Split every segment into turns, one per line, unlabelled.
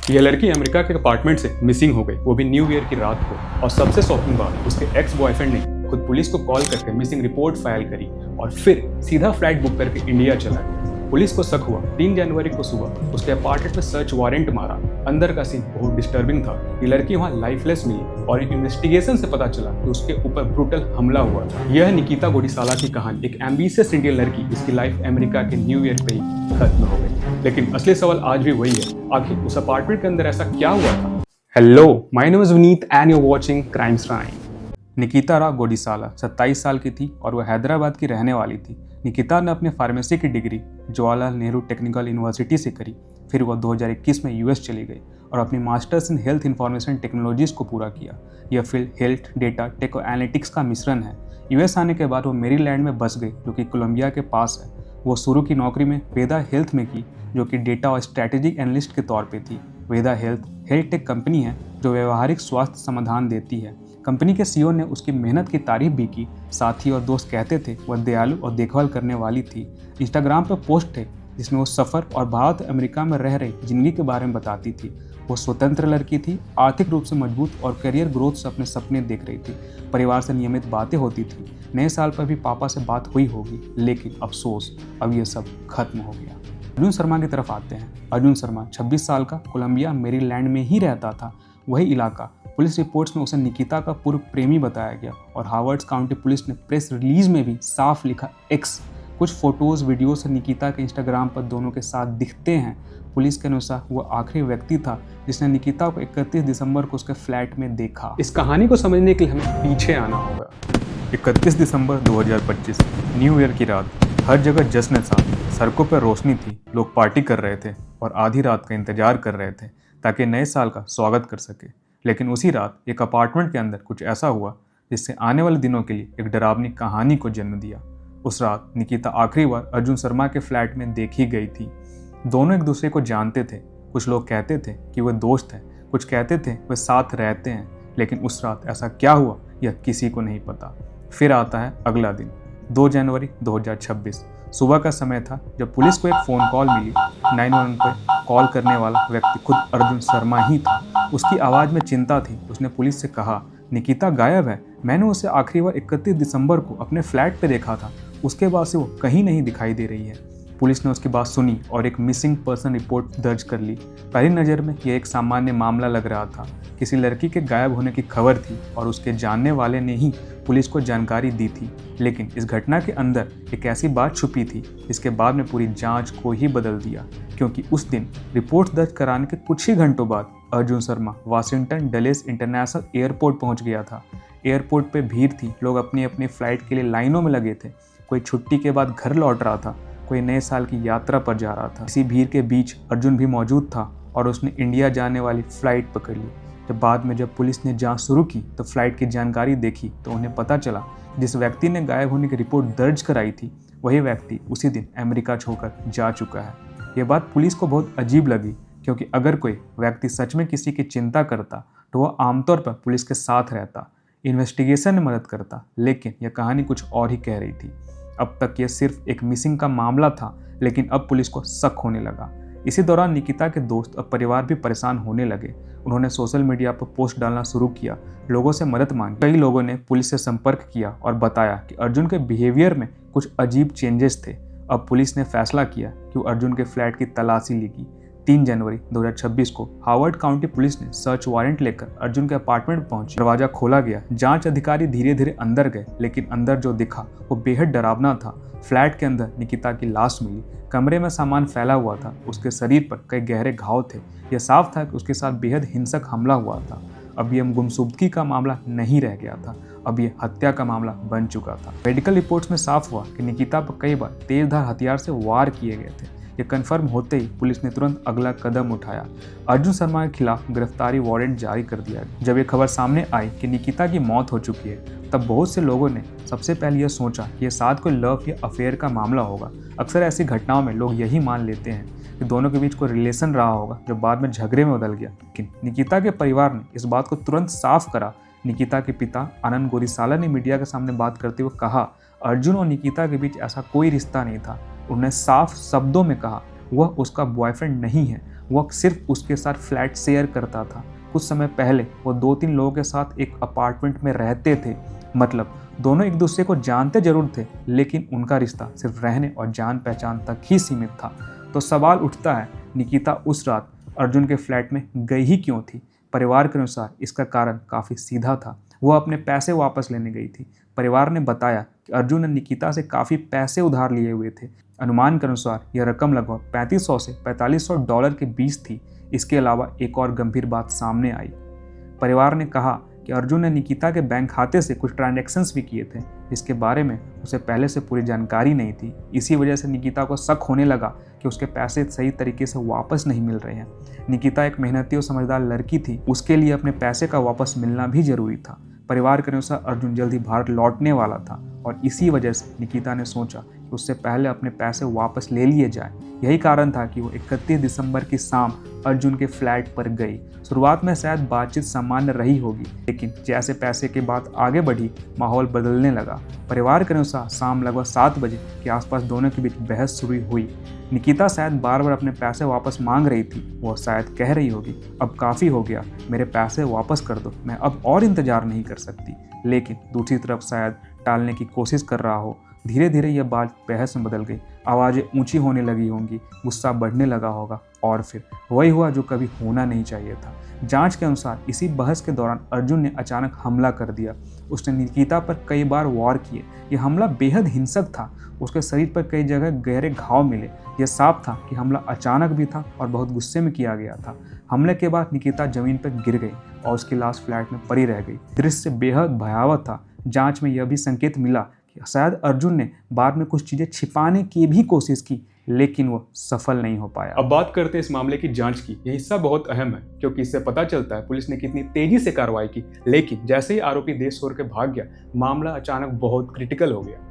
यह लड़की अमेरिका के अपार्टमेंट से मिसिंग हो गई, वो भी न्यू ईयर की रात को। और सबसे शॉकिंग बात, उसके एक्स बॉयफ्रेंड ने खुद पुलिस को कॉल करके मिसिंग रिपोर्ट फाइल करी और फिर सीधा फ्लाइट बुक करके इंडिया चला गया। पुलिस को शक हुआ। 3 जनवरी को सुबह उसके अपार्टमेंट में सर्च वारंट मारा। अंदर का सीन बहुत डिस्टर्बिंग था। ये लड़की वहाँ लाइफलेस मिली और इन्वेस्टिगेशन से पता चला कि उसके ऊपर ब्रूटल हमला हुआ था। यह निकिता गोडिसाला की कहानी। एक एम्बिशियस इंडियन लड़की, इसकी लाइफ अमेरिका के न्यू ईयर पे ही खत्म हो गई। लेकिन असली सवाल आज भी वही है, आखिर उस अपार्टमेंट के अंदर ऐसा क्या हुआ था? Hello, my name is Vineet and you are watching crime time. Nikita Godisala 27 साल की थी और वह हैदराबाद की रहने वाली थी। निकिता ने अपनी फार्मेसी की degree Jawaharlal Nehru technical university से करी। फिर वह 2021 में यूएस चली गई और अपनी masters in health information technologies को पूरा किया। यह फील्ड हेल्थ, डेटा, टेक और एनालिटिक्स का मिश्रण है। यूएस आने के बाद वो मेरीलैंड में बस गई, जो कि कोलंबिया के पास है। वो शुरू की नौकरी में वेदा हेल्थ में की, जो कि डेटा और स्ट्रैटेजिक एनालिस्ट के तौर पे थी। वेदा हेल्थ टेक कंपनी है जो व्यवहारिक स्वास्थ्य समाधान देती है। कंपनी के सीईओ ने उसकी मेहनत की तारीफ भी की। साथी और दोस्त कहते थे वह दयालु और देखभाल करने वाली थी। इंस्टाग्राम पर पोस्ट थे जिसमें वो सफ़र और भारत अमेरिका में रह रही जिंदगी के बारे में बताती थी। वो स्वतंत्र लड़की थी, आर्थिक रूप से मजबूत और करियर ग्रोथ से अपने सपने देख रही थी। परिवार से नियमित बातें होती थी। नए साल पर भी पापा से बात हुई होगी, लेकिन अफसोस अब ये सब खत्म हो गया। अर्जुन शर्मा की तरफ आते हैं। अर्जुन शर्मा 26 साल का, कोलंबिया मेरीलैंड में ही रहता था। वही इलाका। पुलिस रिपोर्ट्स में उसे निकिता का पूर्व प्रेमी बताया गया और हार्वर्ड काउंटी पुलिस ने प्रेस रिलीज में भी साफ लिखा एक्स। कुछ फोटोज वीडियो से निकिता के इंस्टाग्राम पर दोनों के साथ दिखते हैं। पुलिस के अनुसार वह आखिरी व्यक्ति था जिसने निकिता को 31 दिसंबर को उसके फ्लैट में देखा। इस कहानी को समझने के लिए हमें पीछे आना होगा। 31 दिसंबर 2025, न्यू ईयर की रात। हर जगह जश्न था, सड़कों पर रोशनी थी, लोग पार्टी कर रहे थे और आधी रात का इंतजार कर रहे थे ताकि नए साल का स्वागत कर सके। लेकिन उसी रात एक अपार्टमेंट के अंदर कुछ ऐसा हुआ जिससे आने वाले दिनों के लिए एक डरावनी कहानी को जन्म दिया। उस रात निकिता आखिरी बार अर्जुन शर्मा के फ्लैट में देखी गई थी। दोनों एक दूसरे को जानते थे। कुछ लोग कहते थे कि वे दोस्त हैं, कुछ कहते थे वे साथ रहते हैं, लेकिन उस रात ऐसा क्या हुआ यह किसी को नहीं पता। फिर आता है अगला दिन, 2 जनवरी 2026। सुबह का समय था जब पुलिस को एक फ़ोन कॉल मिली। 911 पर कॉल करने वाला व्यक्ति खुद अर्जुन शर्मा ही था। उसकी आवाज़ में चिंता थी। उसने पुलिस से कहा, निकिता गायब है। मैंने उसे आखिरी बार 31 दिसंबर को अपने फ्लैट पे देखा था। उसके बाद से वो कहीं नहीं दिखाई दे रही है। पुलिस ने उसकी बात सुनी और एक मिसिंग पर्सन रिपोर्ट दर्ज कर ली। पहली नज़र में यह एक सामान्य मामला लग रहा था। किसी लड़की के गायब होने की खबर थी और उसके जानने वाले ने ही पुलिस को जानकारी दी थी। लेकिन इस घटना के अंदर एक ऐसी बात छुपी थी जिसके बाद में पूरी जांच को ही बदल दिया, क्योंकि उस दिन रिपोर्ट दर्ज कराने के कुछ ही घंटों बाद Arjun Sharma Washington Dulles international airport पहुंच गया था। एयरपोर्ट पे भीड़ थी, लोग अपनी अपनी फ्लाइट के लिए लाइनों में लगे थे। कोई छुट्टी के बाद घर लौट रहा था, कोई नए साल की यात्रा पर जा रहा था। इसी भीड़ के बीच अर्जुन भी मौजूद था और उसने इंडिया जाने वाली फ्लाइट पकड़ ली। बाद में जब पुलिस ने जांच शुरू की तो फ्लाइट की जानकारी देखी तो उन्हें पता चला जिस व्यक्ति ने गायब होने की रिपोर्ट दर्ज कराई थी वही व्यक्ति उसी दिन अमेरिका छोड़कर जा चुका है। यह बात पुलिस को बहुत अजीब लगी, क्योंकि अगर कोई व्यक्ति सच में किसी की चिंता करता तो वह आमतौर पर पुलिस के साथ रहता, इन्वेस्टिगेशन में मदद करता। लेकिन यह कहानी कुछ और ही कह रही थी। अब तक यह सिर्फ एक मिसिंग का मामला था, लेकिन अब पुलिस को शक होने लगा। इसी दौरान निकिता के दोस्त और परिवार भी परेशान होने लगे। उन्होंने सोशल मीडिया पर पोस्ट डालना शुरू किया, लोगों से मदद मांगी। कई लोगों ने पुलिस से संपर्क किया और बताया कि अर्जुन के बिहेवियर में कुछ अजीब चेंजेस थे। अब पुलिस ने फैसला किया कि वो अर्जुन के फ्लैट की तलाशी लेगी। 3 जनवरी 2026 को हार्वर्ड काउंटी पुलिस ने सर्च वारंट लेकर अर्जुन के अपार्टमेंट पहुंची। दरवाजा खोला गया। जांच अधिकारी धीरे धीरे अंदर गए, लेकिन अंदर जो दिखा वो बेहद डरावना था। फ्लैट के अंदर निकिता की लाश मिली। कमरे में सामान फैला हुआ था। उसके शरीर पर कई गहरे घाव थे। यह साफ था कि उसके साथ बेहद हिंसक हमला हुआ था। अब यह गुमशुदगी का मामला नहीं रह गया था, अब यह हत्या का मामला बन चुका था। मेडिकल रिपोर्ट्स में साफ हुआ कि निकिता पर कई बार तेजधार हथियार से वार किए गए थे। यह कन्फर्म होते ही पुलिस ने तुरंत अगला कदम उठाया। अर्जुन शर्मा के खिलाफ गिरफ्तारी वारंट जारी कर दिया। जब यह खबर सामने आई कि निकिता की मौत हो चुकी है, तब बहुत से लोगों ने सबसे पहले यह सोचा कि यह शायद कोई लव या अफेयर का मामला होगा। अक्सर ऐसी घटनाओं में लोग यही मान लेते हैं कि दोनों के बीच कोई रिलेशन रहा होगा जो बाद में झगड़े में बदल गया। लेकिन निकिता के परिवार ने इस बात को तुरंत साफ करा। निकिता के पिता आनंद गोडिसाला ने मीडिया के सामने बात करते हुए कहा, अर्जुन और निकिता के बीच ऐसा कोई रिश्ता नहीं था। उन्होंने साफ शब्दों में कहा वह उसका बॉयफ्रेंड नहीं है।
वह सिर्फ उसके साथ फ्लैट शेयर करता था। कुछ समय पहले वो 2-3 लोगों के साथ एक अपार्टमेंट में रहते थे। मतलब दोनों एक दूसरे को जानते जरूर थे, लेकिन उनका रिश्ता सिर्फ रहने और जान पहचान तक ही सीमित था। तो सवाल उठता है, निकिता उस रात अर्जुन के फ्लैट में गई ही क्यों थी? परिवार के अनुसार इसका कारण काफ़ी सीधा था। वह अपने पैसे वापस लेने गई थी। परिवार ने बताया कि अर्जुन ने निकिता से काफ़ी पैसे उधार लिए हुए थे। अनुमान के अनुसार यह रकम लगभग 3500 से $4500 के बीच थी। इसके अलावा एक और गंभीर बात सामने आई। परिवार ने कहा कि अर्जुन ने निकिता के बैंक खाते से कुछ ट्रांजैक्शंस भी किए थे, जिसके बारे में उसे पहले से पूरी जानकारी नहीं थी। इसी वजह से निकिता को शक होने लगा कि उसके पैसे सही तरीके से वापस नहीं मिल रहे हैं। निकिता एक मेहनती और समझदार लड़की थी, उसके लिए अपने पैसे का वापस मिलना भी जरूरी था। परिवार के अनुसार अर्जुन जल्द ही भारत लौटने वाला था और इसी वजह से निकिता ने सोचा कि उससे पहले अपने पैसे वापस ले लिए जाए। यही कारण था कि वो 31 दिसंबर की शाम अर्जुन के फ्लैट पर गई। शुरुआत में शायद बातचीत सामान्य रही होगी, लेकिन जैसे पैसे की बात आगे बढ़ी, माहौल बदलने लगा। परिवार के अनुसार शाम लगभग 7 बजे के आसपास दोनों के बीच बहस शुरू हुई। निकिता शायद बार बार अपने पैसे वापस मांग रही थी। वो शायद कह रही होगी, अब काफ़ी हो गया, मेरे पैसे वापस कर दो, मैं अब और इंतज़ार नहीं कर सकती। लेकिन दूसरी तरफ शायद टालने की कोशिश कर रहा हो। धीरे धीरे यह बात बहस में बदल गई। आवाज़ें ऊंची होने लगी होंगी, गुस्सा बढ़ने लगा होगा और फिर वही हुआ जो कभी होना नहीं चाहिए था। जांच के अनुसार इसी बहस के दौरान अर्जुन ने अचानक हमला कर दिया। उसने निकिता पर कई बार वार किए। यह हमला बेहद हिंसक था। उसके शरीर पर कई जगह गहरे घाव मिले। यह साफ था कि हमला अचानक भी था और बहुत गुस्से में किया गया था। हमले के बाद निकिता जमीन पर गिर गई और उसकी लाश फ्लैट में पड़ी रह गई। दृश्य बेहद भयावह था। जांच में यह भी संकेत मिला कि शायद अर्जुन ने बाद में कुछ चीज़ें छिपाने की भी कोशिश की, लेकिन वो सफल नहीं हो पाया।
अब बात करते हैं इस मामले की जांच की। यह हिस्सा बहुत अहम है क्योंकि इससे पता चलता है पुलिस ने कितनी तेजी से कार्रवाई की। लेकिन जैसे ही आरोपी देश छोड़ के भाग गया, मामला अचानक बहुत क्रिटिकल हो गया।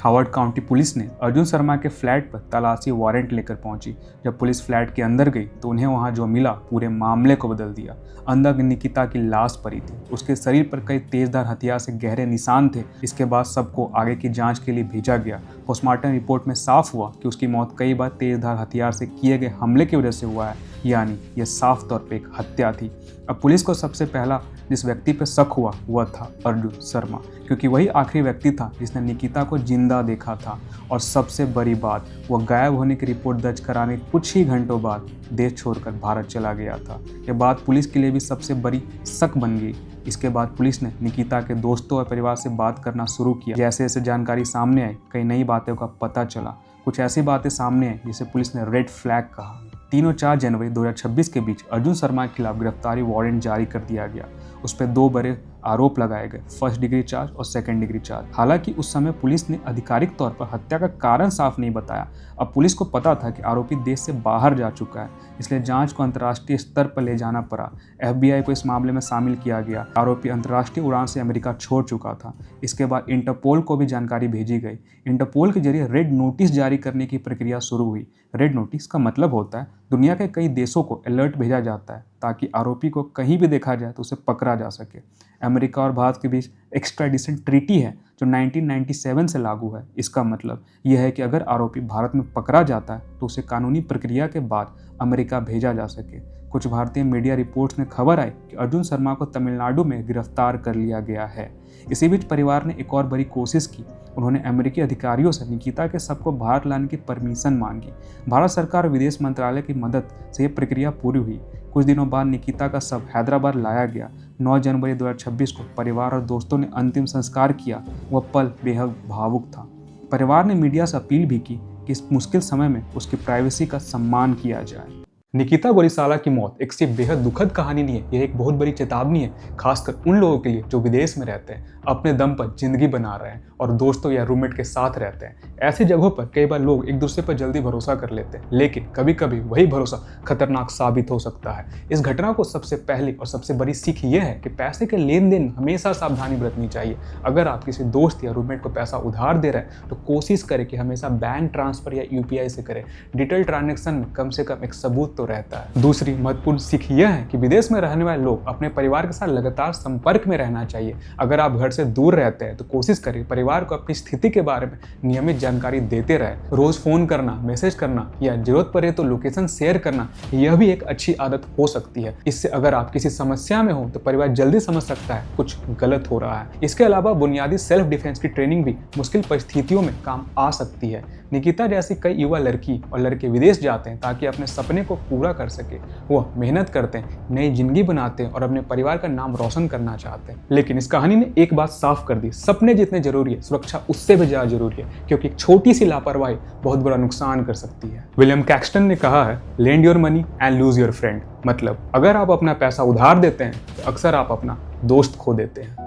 हावर्ड काउंटी पुलिस ने अर्जुन शर्मा के फ्लैट पर तलाशी वारंट लेकर पहुंची। जब पुलिस फ्लैट के अंदर गई तो उन्हें वहां जो मिला पूरे मामले को बदल दिया। अंदर निकिता की लाश पड़ी थी। उसके शरीर पर कई तेजधार हथियार से गहरे निशान थे। इसके बाद सबको आगे की जांच के लिए भेजा गया। पोस्टमार्टम रिपोर्ट में साफ हुआ कि उसकी मौत कई बार तेजधार हथियार से किए गए हमले की वजह से हुआ है, यानी यह साफ तौर पर एक हत्या थी। अब पुलिस को सबसे पहला जिस व्यक्ति पर शक हुआ वह था अर्जुन शर्मा, क्योंकि वही आखिरी व्यक्ति था जिसने निकिता को जिंदा देखा था। और सबसे बड़ी बात, वह गायब होने की रिपोर्ट दर्ज कराने कुछ ही घंटों बाद देश छोड़कर भारत चला गया था। यह बात पुलिस के लिए भी सबसे बड़ी शक बन गई। इसके बाद पुलिस ने निकिता के दोस्तों और परिवार से बात करना शुरू किया। जैसे जैसे जानकारी सामने आई, कई नई बातों का पता चला। कुछ ऐसी बातें सामने आई जिसे पुलिस ने रेड फ्लैग कहा। 3 और 4 जनवरी 2026 के बीच अर्जुन शर्मा के खिलाफ गिरफ्तारी वारंट जारी कर दिया गया। उस पर 2 बड़े आरोप लगाए गए, फर्स्ट डिग्री चार्ज और सेकंड डिग्री चार्ज। हालांकि उस समय पुलिस ने आधिकारिक तौर पर हत्या का कारण साफ नहीं बताया। अब पुलिस को पता था कि आरोपी देश से बाहर जा चुका है, इसलिए जांच को अंतर्राष्ट्रीय स्तर पर ले जाना पड़ा। FBI को इस मामले में शामिल किया गया। आरोपी अंतर्राष्ट्रीय उड़ान से अमेरिका छोड़ चुका था। इसके बाद इंटरपोल को भी जानकारी भेजी गई। इंटरपोल के जरिए रेड नोटिस जारी करने की प्रक्रिया शुरू हुई। रेड नोटिस का मतलब होता है दुनिया के कई देशों को अलर्ट भेजा जाता है ताकि आरोपी को कहीं भी देखा जाए तो उसे पकड़ा जा सके। अमेरिका और भारत के बीच एक्स्ट्राडिशन ट्रीटी है जो 1997 से लागू है। इसका मतलब यह है कि अगर आरोपी भारत में पकड़ा जाता है तो उसे कानूनी प्रक्रिया के बाद अमेरिका भेजा जा सके। कुछ भारतीय मीडिया रिपोर्ट्स में खबर आई कि अर्जुन शर्मा को तमिलनाडु में गिरफ्तार कर लिया गया है। इसी बीच परिवार ने एक और बड़ी कोशिश की। उन्होंने अमेरिकी अधिकारियों से निकिता के शव को भारत लाने की परमिशन मांगी। भारत सरकार और विदेश मंत्रालय की मदद से यह प्रक्रिया पूरी हुई। कुछ दिनों बाद निकिता का शव हैदराबाद लाया गया। 9 जनवरी 2026 को परिवार और दोस्तों ने अंतिम संस्कार किया। वह पल बेहद भावुक था। परिवार ने मीडिया से अपील भी की कि इस मुश्किल समय में उसकी प्राइवेसी का सम्मान किया जाए।
निकिता गोरीसाला की मौत एक सिर्फ बेहद दुखद कहानी नहीं है, यह एक बहुत बड़ी चेतावनी है, खासकर उन लोगों के लिए जो विदेश में रहते हैं, अपने दम पर जिंदगी बना रहे हैं और दोस्तों या रूममेट के साथ रहते हैं। ऐसी जगहों पर कई बार लोग एक दूसरे पर जल्दी भरोसा कर लेते हैं, लेकिन कभी कभी वही भरोसा खतरनाक साबित हो सकता है। इस घटना को सबसे पहली और सबसे बड़ी सीख यह है कि पैसे के लेन देन हमेशा सावधानी बरतनी चाहिए। अगर आप किसी दोस्त या रूममेट को पैसा उधार दे रहे हैं तो कोशिश करें कि हमेशा बैंक ट्रांसफर या UPI से करें। डिटेल ट्रांजेक्शन में कम से कम एक सबूत तो
तो रहता है। दूसरी महत्वपूर्ण सीख यह है कि विदेश में रहने वाले लोग अपने परिवार के साथ लगातार संपर्क में रहना चाहिए। अगर आप घर से दूर रहते हैं तो कोशिश करें परिवार को अपनी स्थिति के बारे में नियमित जानकारी देते रहे। रोज फोन करना, मैसेज करना या जरूरत पड़े तो लोकेशन शेयर करना, यह भी एक अच्छी आदत हो सकती है। इससे अगर आप किसी समस्या में हो तो परिवार जल्दी समझ सकता है कुछ गलत हो रहा है। इसके अलावा बुनियादी सेल्फ डिफेंस की ट्रेनिंग भी मुश्किल परिस्थितियों में काम आ सकती है। निकिता जैसी कई युवा लड़की और लड़के विदेश जाते हैं ताकि अपने सपने को पूरा कर सके। वह मेहनत करते हैं, नई जिंदगी बनाते हैं और अपने परिवार का नाम रोशन करना चाहते हैं। लेकिन इस कहानी ने एक बात साफ कर दी, सपने जितने जरूरी है सुरक्षा उससे भी ज्यादा जरूरी है, क्योंकि एक छोटी सी लापरवाही बहुत बड़ा नुकसान कर सकती है। विलियम कैक्सटन ने कहा है, lend your money and lose your friend. मतलब अगर आप अपना पैसा उधार देते हैं तो अक्सर आप अपना दोस्त खो देते हैं।